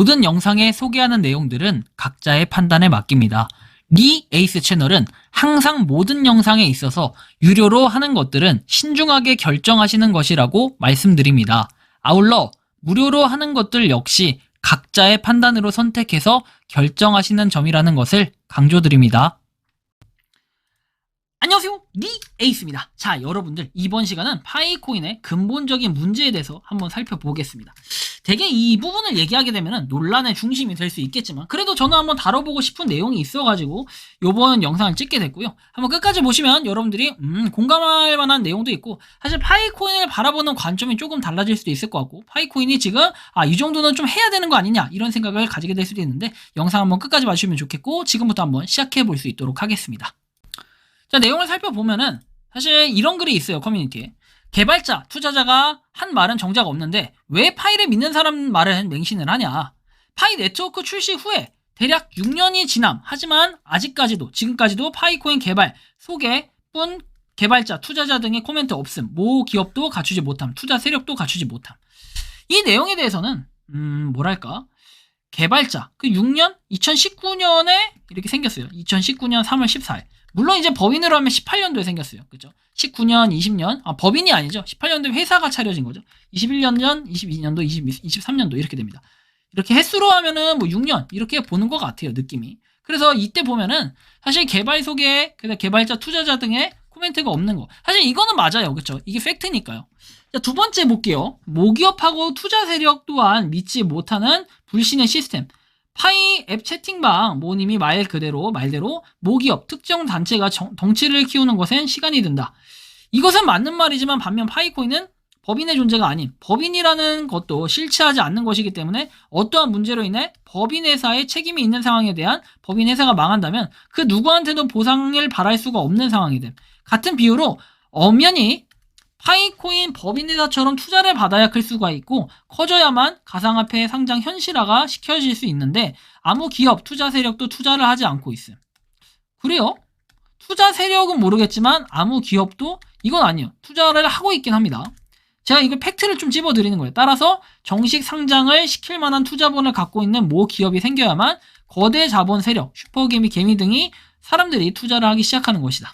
모든 영상에 소개하는 내용들은 각자의 판단에 맡깁니다. 리 에이스 채널은 항상 모든 영상에 있어서 유료로 하는 것들은 신중하게 결정하시는 것이라고 말씀드립니다. 아울러 무료로 하는 것들 역시 각자의 판단으로 선택해서 결정하시는 점이라는 것을 강조드립니다. 안녕하세요, 리 에이스입니다. 자, 여러분들, 이번 시간은 파이코인의 근본적인 문제에 대해서 한번 살펴보겠습니다. 되게 이 부분을 얘기하게 되면 논란의 중심이 될 수 있겠지만, 그래도 저는 한번 다뤄보고 싶은 내용이 있어가지고 요번 영상을 찍게 됐고요. 한번 끝까지 보시면 여러분들이 공감할 만한 내용도 있고, 사실 파이코인을 바라보는 관점이 조금 달라질 수도 있을 것 같고, 파이코인이 지금 이 정도는 좀 해야 되는 거 아니냐, 이런 생각을 가지게 될 수도 있는데, 영상 한번 끝까지 봐주시면 좋겠고, 지금부터 한번 시작해 볼 수 있도록 하겠습니다. 자, 내용을 살펴보면은 사실 이런 글이 있어요. 커뮤니티에. 개발자, 투자자가 한 말은 정작 없는데 왜 파이를 믿는 사람 말은 맹신을 하냐. 파이 네트워크 출시 후에 대략 6년이 지남. 하지만 아직까지도, 지금까지도 파이코인 개발, 소개뿐 개발자, 투자자 등의 코멘트 없음. 모 기업도 갖추지 못함. 투자 세력도 갖추지 못함. 이 내용에 대해서는 뭐랄까, 개발자, 그 6년? 2019년에 이렇게 생겼어요. 2019년 3월 14일. 물론 이제 법인으로 하면 18년도에 생겼어요. 그죠? 19년, 20년. 법인이 아니죠. 18년도에 회사가 차려진 거죠. 21년 전, 22년도, 23년도 이렇게 됩니다. 이렇게 횟수로 하면은 뭐 6년 이렇게 보는 것 같아요. 느낌이. 그래서 이때 보면은 사실 개발 소개, 개발자, 투자자 등의 코멘트가 없는 거. 사실 이거는 맞아요. 그렇죠? 이게 팩트니까요. 자, 두 번째 볼게요. 모기업하고 투자 세력 또한 믿지 못하는 불신의 시스템. 파이 앱 채팅방 모님이 말대로 모기업 특정 단체가 덩치를 키우는 것엔 시간이 든다. 이것은 맞는 말이지만 반면 파이코인은 법인의 존재가 아닌, 법인이라는 것도 실체하지 않는 것이기 때문에 어떠한 문제로 인해 법인 회사에 책임이 있는 상황에 대한 법인 회사가 망한다면 그 누구한테도 보상을 바랄 수가 없는 상황이 됨. 같은 비유로 엄연히 파이코인 법인회사처럼 투자를 받아야 클 수가 있고 커져야만 가상화폐 상장 현실화가 시켜질 수 있는데 아무 기업, 투자 세력도 투자를 하지 않고 있음. 그래요? 투자 세력은 모르겠지만 아무 기업도 이건 아니에요. 투자를 하고 있긴 합니다. 제가 이거 팩트를 좀 찝어드리는 거예요. 따라서 정식 상장을 시킬 만한 투자본을 갖고 있는 모 기업이 생겨야만 거대 자본 세력, 슈퍼개미, 개미 등이 사람들이 투자를 하기 시작하는 것이다.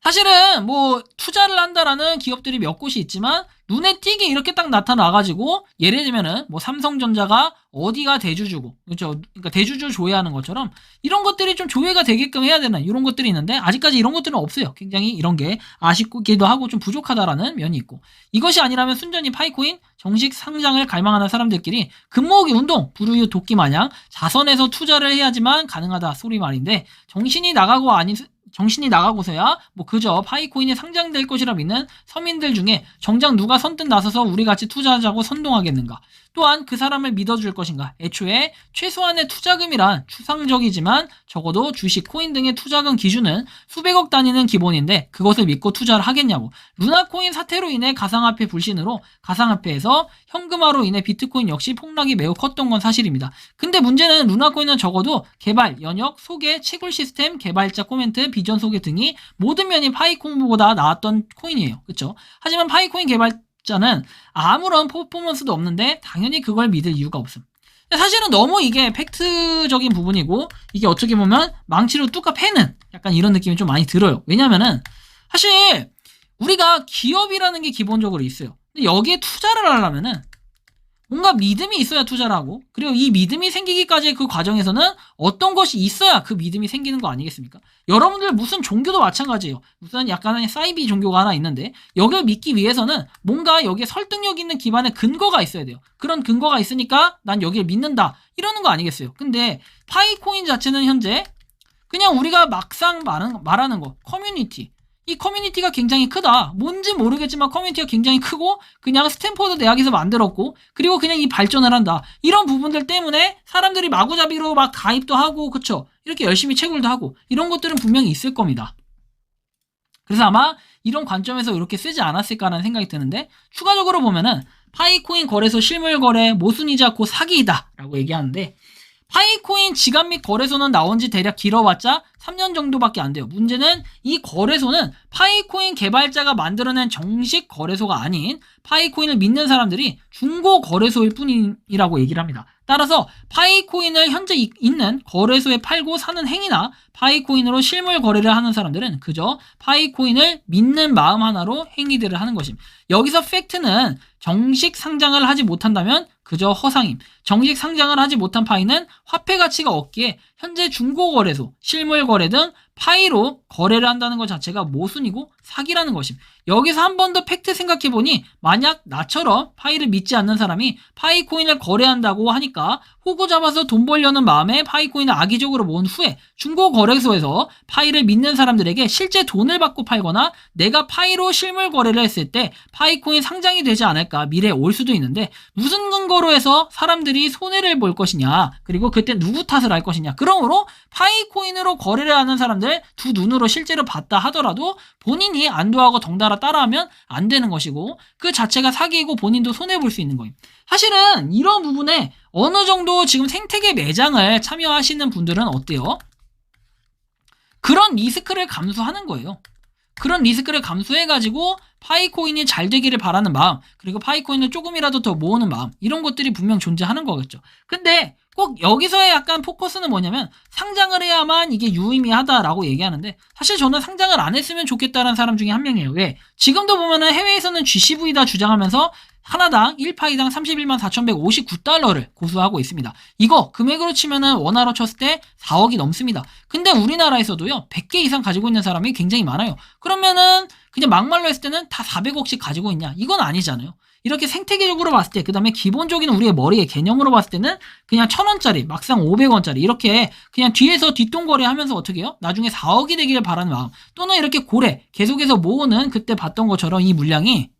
사실은 뭐 투자를 한다라는 기업들이 몇 곳이 있지만 눈에 띄게 이렇게 딱 나타나가지고 예를 들면은 뭐 삼성전자가 어디가 대주주고, 그렇죠? 그러니까 대주주 조회하는 것처럼 이런 것들이 좀 조회가 되게끔 해야 되는 이런 것들이 있는데 아직까지 이런 것들은 없어요. 굉장히 이런 게 아쉽기도 하고 좀 부족하다라는 면이 있고, 이것이 아니라면 순전히 파이코인 정식 상장을 갈망하는 사람들끼리 금모으기 운동, 부르유 도끼 마냥 자선해서 투자를 해야지만 가능하다 소리 말인데 정신이 나가고서야 뭐 그저 파이코인이 상장될 것이라 믿는 서민들 중에 정작 누가 선뜻 나서서 우리같이 투자하자고 선동하겠는가? 또한 그 사람을 믿어줄 것인가? 애초에 최소한의 투자금이란 추상적이지만 적어도 주식, 코인 등의 투자금 기준은 수백억 단위는 기본인데 그것을 믿고 투자를 하겠냐고. 루나코인 사태로 인해 가상화폐 불신으로 가상화폐에서 현금화로 인해 비트코인 역시 폭락이 매우 컸던 건 사실입니다. 근데 문제는 루나코인은 적어도 개발, 연역, 소개, 채굴 시스템, 개발자 코멘트, 비전 소개 등이 모든 면이 파이코인보다 나았던 코인이에요. 그렇죠? 하지만 파이코인 개발자는 아무런 퍼포먼스도 없는데 당연히 그걸 믿을 이유가 없음. 사실은 너무 이게 팩트적인 부분이고 이게 어떻게 보면 망치로 뚜까 패는 약간 이런 느낌이 좀 많이 들어요. 왜냐면은 사실 우리가 기업이라는 게 기본적으로 있어요. 근데 여기에 투자를 하려면은 뭔가 믿음이 있어야 투자를 하고, 그리고 이 믿음이 생기기까지의 그 과정에서는 어떤 것이 있어야 그 믿음이 생기는 거 아니겠습니까? 여러분들 무슨 종교도 마찬가지예요. 무슨 약간의 사이비 종교가 하나 있는데 여기를 믿기 위해서는 뭔가 여기에 설득력 있는 기반의 근거가 있어야 돼요. 그런 근거가 있으니까 난 여기를 믿는다 이러는 거 아니겠어요? 근데 파이코인 자체는 현재 그냥 우리가 막상 말하는 거, 커뮤니티, 이 커뮤니티가 굉장히 크다. 뭔지 모르겠지만 커뮤니티가 굉장히 크고 그냥 스탠퍼드 대학에서 만들었고 그리고 그냥 이 발전을 한다. 이런 부분들 때문에 사람들이 마구잡이로 막 가입도 하고, 그쵸? 이렇게 열심히 채굴도 하고 이런 것들은 분명히 있을 겁니다. 그래서 아마 이런 관점에서 이렇게 쓰지 않았을까라는 생각이 드는데, 추가적으로 보면은 파이코인 거래소 실물 거래 모순이지 않고 사기이다 라고 얘기하는데, 파이코인 지갑 및 거래소는 나온 지 대략 길어봤자 3년 정도밖에 안 돼요. 문제는 이 거래소는 파이코인 개발자가 만들어낸 정식 거래소가 아닌 파이코인을 믿는 사람들이 중고 거래소일 뿐이라고 얘기를 합니다. 따라서 파이코인을 현재 있는 거래소에 팔고 사는 행위나 파이코인으로 실물 거래를 하는 사람들은 그저 파이코인을 믿는 마음 하나로 행위들을 하는 것입니다. 여기서 팩트는 정식 상장을 하지 못한다면 그저 허상임. 정식 상장을 하지 못한 파이는 화폐 가치가 없기에 현재 중고거래소, 실물거래 등 파이로 거래를 한다는 것 자체가 모순이고 사기라는 것임. 여기서 한 번 더 팩트 생각해보니 만약 나처럼 파이를 믿지 않는 사람이 파이코인을 거래한다고 하니까 호구 잡아서 돈 벌려는 마음에 파이코인을 악의적으로 모은 후에 중고거래소에서 파이를 믿는 사람들에게 실제 돈을 받고 팔거나 내가 파이로 실물 거래를 했을 때 파이코인 상장이 되지 않을까 미래에 올 수도 있는데 무슨 근거로 해서 사람들이 손해를 볼 것이냐, 그리고 그때 누구 탓을 할 것이냐. 그러므로 파이코인으로 거래를 하는 사람들 두 눈으로 실제로 봤다 하더라도 본인이 안도하고 덩달아 따라하면 안 되는 것이고 그 자체가 사기이고 본인도 손해볼 수 있는 거예요. 사실은 이런 부분에 어느 정도 지금 생태계 매장을 참여하시는 분들은 어때요? 그런 리스크를 감수하는 거예요. 그런 리스크를 감수해가지고 파이코인이 잘 되기를 바라는 마음, 그리고 파이코인을 조금이라도 더 모으는 마음, 이런 것들이 분명 존재하는 거겠죠. 근데 꼭 여기서의 약간 포커스는 뭐냐면 상장을 해야만 이게 유의미하다라고 얘기하는데 사실 저는 상장을 안 했으면 좋겠다는 사람 중에 한 명이에요. 왜? 지금도 보면은 해외에서는 GCV다 주장하면서 하나당 1파이당 31만 4,159달러를 고수하고 있습니다. 이거 금액으로 치면은 원화로 쳤을 때 4억이 넘습니다. 근데 우리나라에서도요 100개 이상 가지고 있는 사람이 굉장히 많아요. 그러면은 그냥 막말로 했을 때는 다 400억씩 가지고 있냐? 이건 아니잖아요. 이렇게 생태계적으로 봤을 때, 그 다음에 기본적인 우리의 머리의 개념으로 봤을 때는 그냥 1,000원짜리, 막상 500원짜리 이렇게 그냥 뒤에서 뒷돈거래 하면서 어떻게 해요? 나중에 4억이 되기를 바라는 마음, 또는 이렇게 고래 계속해서 모으는 그때 봤던 것처럼 이 물량이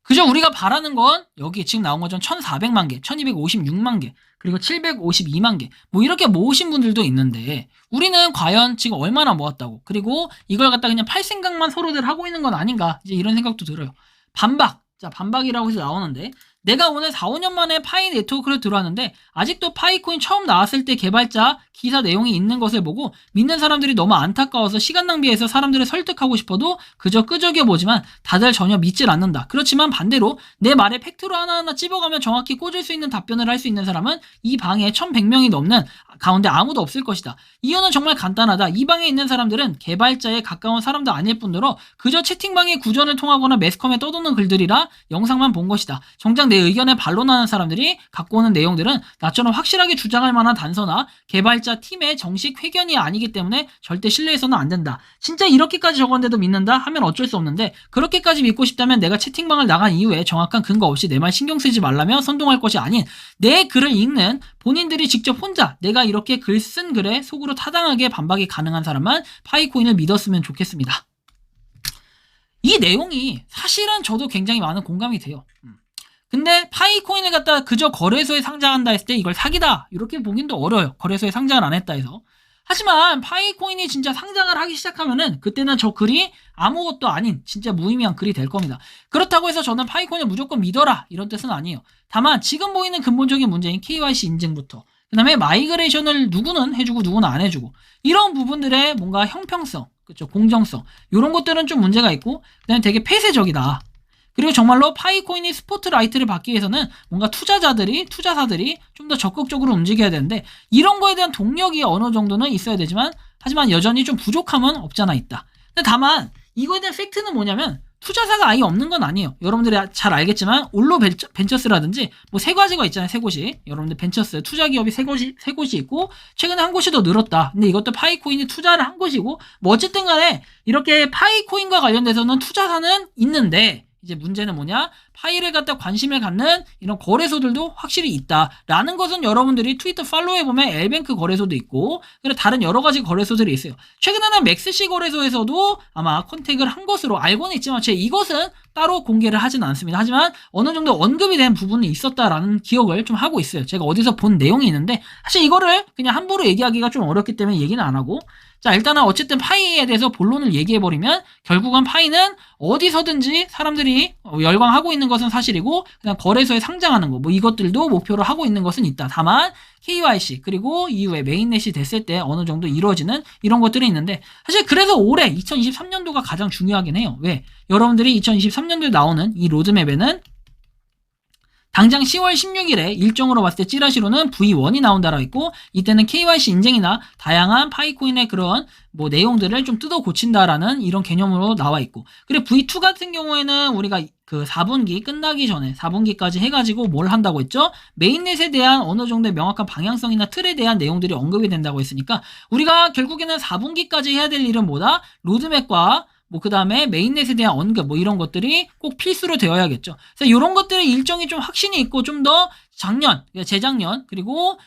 그저 우리가 바라는 건 여기 지금 나온 것처럼 1,400만 개, 1,256만 개, 그리고 752만 개, 뭐 이렇게 모으신 분들도 있는데 우리는 과연 지금 얼마나 모았다고, 그리고 이걸 갖다 그냥 팔 생각만 서로들 하고 있는 건 아닌가, 이제 이런 생각도 들어요. 반박. 자, 반박이라고 해서 나오는데 내가 오늘 4, 5년 만에 파이 네트워크를 들어왔는데 아직도 파이코인 처음 나왔을 때 개발자 기사 내용이 있는 것을 보고 믿는 사람들이 너무 안타까워서 시간 낭비해서 사람들을 설득하고 싶어도 그저 끄적여보지만 다들 전혀 믿질 않는다. 그렇지만 반대로 내 말에 팩트로 하나하나 찝어가며 정확히 꽂을 수 있는 답변을 할 수 있는 사람은 이 방에 1,100명이 넘는 가운데 아무도 없을 것이다. 이유는 정말 간단하다. 이 방에 있는 사람들은 개발자에 가까운 사람도 아닐 뿐더러 그저 채팅방의 구전을 통하거나 매스컴에 떠도는 글들이라 영상만 본 것이다. 정작 내 의견에 반론하는 사람들이 갖고 오는 내용들은 나처럼 확실하게 주장할 만한 단서나 개발자 팀의 정식 회견이 아니기 때문에 절대 신뢰해서는 안 된다. 진짜 이렇게까지 적었는데도 믿는다 하면 어쩔 수 없는데 그렇게까지 믿고 싶다면 내가 채팅방을 나간 이후에 정확한 근거 없이 내 말 신경 쓰지 말라며 선동할 것이 아닌 내 글을 읽는 본인들이 직접 혼자 내가 이렇게 글 쓴 글에 속으로 타당하게 반박이 가능한 사람만 파이코인을 믿었으면 좋겠습니다. 이 내용이 사실은 저도 굉장히 많은 공감이 돼요. 근데 파이코인을 갖다 그저 거래소에 상장한다 했을 때 이걸 사기다 이렇게 보긴도 어려워요. 거래소에 상장을 안 했다 해서. 하지만 파이코인이 진짜 상장을 하기 시작하면은 그때는 저 글이 아무것도 아닌 진짜 무의미한 글이 될 겁니다. 그렇다고 해서 저는 파이코인을 무조건 믿어라 이런 뜻은 아니에요. 다만 지금 보이는 근본적인 문제인 KYC 인증부터 그 다음에 마이그레이션을 누구는 해주고 누구는 안 해주고 이런 부분들의 뭔가 형평성, 그렇죠, 공정성 이런 것들은 좀 문제가 있고 그 다음에 되게 폐쇄적이다. 그리고 정말로 파이코인이 스포트라이트를 받기 위해서는 뭔가 투자사들이 좀 더 적극적으로 움직여야 되는데 이런 거에 대한 동력이 어느 정도는 있어야 되지만 하지만 여전히 좀 부족함은 없잖아 있다. 근데 다만 이거에 대한 팩트는 뭐냐면 투자사가 아예 없는 건 아니에요. 여러분들이 잘 알겠지만 올로 벤처스라든지 뭐 세 가지가 있잖아요. 세 곳이. 여러분들 벤처스 투자 기업이 세 곳이 있고 최근에 한 곳이 더 늘었다. 근데 이것도 파이코인이 투자를 한 곳이고 뭐 어쨌든 간에 이렇게 파이코인과 관련돼서는 투자사는 있는데 이제 문제는 뭐냐? 파이를 갖다 관심을 갖는 이런 거래소들도 확실히 있다라는 것은 여러분들이 트위터 팔로우해보면 엘뱅크 거래소도 있고 그리고 다른 여러 가지 거래소들이 있어요. 최근에는 맥스시 거래소에서도 아마 컨택을 한 것으로 알고는 있지만 제가 이것은 따로 공개를 하지는 않습니다. 하지만 어느 정도 언급이 된 부분이 있었다라는 기억을 좀 하고 있어요. 제가 어디서 본 내용이 있는데 사실 이거를 그냥 함부로 얘기하기가 좀 어렵기 때문에 얘기는 안 하고 자, 일단은 어쨌든 파이에 대해서 본론을 얘기해버리면 결국은 파이는 어디서든지 사람들이 열광하고 있는 것은 사실이고 그냥 거래소에 상장하는 거 뭐 이것들도 목표로 하고 있는 것은 있다. 다만 KYC 그리고 이후에 메인넷이 됐을 때 어느 정도 이루어지는 이런 것들이 있는데 사실 그래서 올해 2023년도가 가장 중요하긴 해요. 왜? 여러분들이 2023년도에 나오는 이 로드맵에는 당장 10월 16일에 일정으로 봤을 때 찌라시로는 V1이 나온다라고 있고 이때는 KYC 인증이나 다양한 파이코인의 그런 뭐 내용들을 좀 뜯어 고친다라는 이런 개념으로 나와 있고 그리고 V2 같은 경우에는 우리가 그 4분기 끝나기 전에 4분기까지 해가지고 뭘 한다고 했죠? 메인넷에 대한 어느 정도의 명확한 방향성이나 틀에 대한 내용들이 언급이 된다고 했으니까 우리가 결국에는 4분기까지 해야 될 일은 뭐다? 로드맵과 뭐 그 다음에 메인넷에 대한 언급 뭐 이런 것들이 꼭 필수로 되어야겠죠. 그래서 이런 것들의 일정이 좀 확신이 있고 좀 더 작년, 재작년 그리고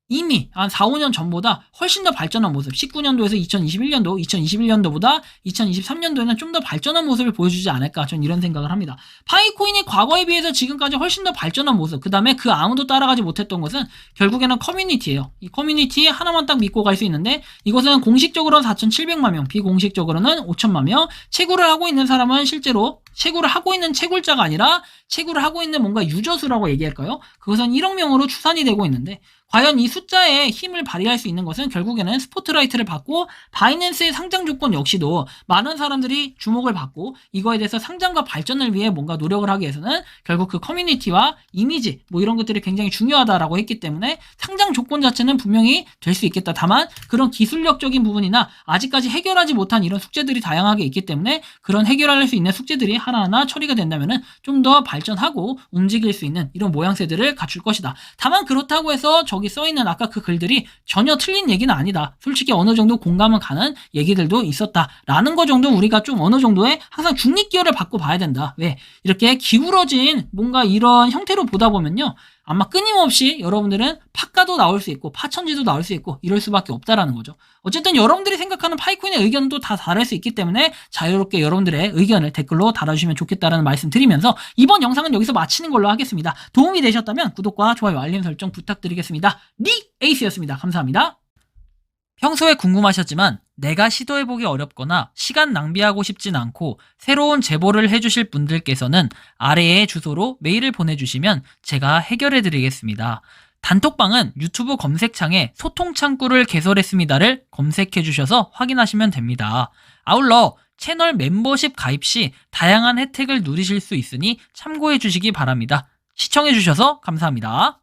이미 한 4, 5년 전보다 훨씬 더 발전한 모습 19년도에서 2021년도, 2021년도보다 2023년도에는 좀 더 발전한 모습을 보여주지 않을까 저는 이런 생각을 합니다. 파이코인이 과거에 비해서 지금까지 훨씬 더 발전한 모습 그 다음에 그 아무도 따라가지 못했던 것은 결국에는 커뮤니티예요. 이 커뮤니티 하나만 딱 믿고 갈 수 있는데 이것은 공식적으로는 4,700만 명, 비공식적으로는 5천만 명 채굴을 하고 있는 사람은 실제로 채굴을 하고 있는 채굴자가 아니라 채굴을 하고 있는 뭔가 유저수라고 얘기할까요? 그것은 1억 명으로 추산이 되고 있는데 과연 이 숫자에 힘을 발휘할 수 있는 것은 결국에는 스포트라이트를 받고 바이낸스의 상장 조건 역시도 많은 사람들이 주목을 받고 이거에 대해서 상장과 발전을 위해 뭔가 노력을 하기 위해서는 결국 그 커뮤니티와 이미지 뭐 이런 것들이 굉장히 중요하다라고 했기 때문에 상장 조건 자체는 분명히 될 수 있겠다. 다만 그런 기술력적인 부분이나 아직까지 해결하지 못한 이런 숙제들이 다양하게 있기 때문에 그런 해결할 수 있는 숙제들이 하나하나 처리가 된다면은 좀 더 발전하고 움직일 수 있는 이런 모양새들을 갖출 것이다. 다만 그렇다고 해서 저기 써있는 아까 그 글들이 전혀 틀린 얘기는 아니다. 솔직히 어느 정도 공감은 가는 얘기들도 있었다라는 거 정도 우리가 좀 어느 정도의 항상 중립기여를 받고 봐야 된다. 왜? 이렇게 기울어진 뭔가 이런 형태로 보다 보면요. 아마 끊임없이 여러분들은 팟가도 나올 수 있고 파천지도 나올 수 있고 이럴 수밖에 없다라는 거죠. 어쨌든 여러분들이 생각하는 파이코인의 의견은 또 다 다를 수 있기 때문에 자유롭게 여러분들의 의견을 댓글로 달아주시면 좋겠다라는 말씀 드리면서 이번 영상은 여기서 마치는 걸로 하겠습니다. 도움이 되셨다면 구독과 좋아요 알림 설정 부탁드리겠습니다. 에이스였습니다. 감사합니다. 평소에 궁금하셨지만 내가 시도해보기 어렵거나 시간 낭비하고 싶진 않고 새로운 제보를 해주실 분들께서는 아래의 주소로 메일을 보내주시면 제가 해결해드리겠습니다. 단톡방은 유튜브 검색창에 소통창구를 개설했습니다를 검색해주셔서 확인하시면 됩니다. 아울러 채널 멤버십 가입 시 다양한 혜택을 누리실 수 있으니 참고해주시기 바랍니다. 시청해주셔서 감사합니다.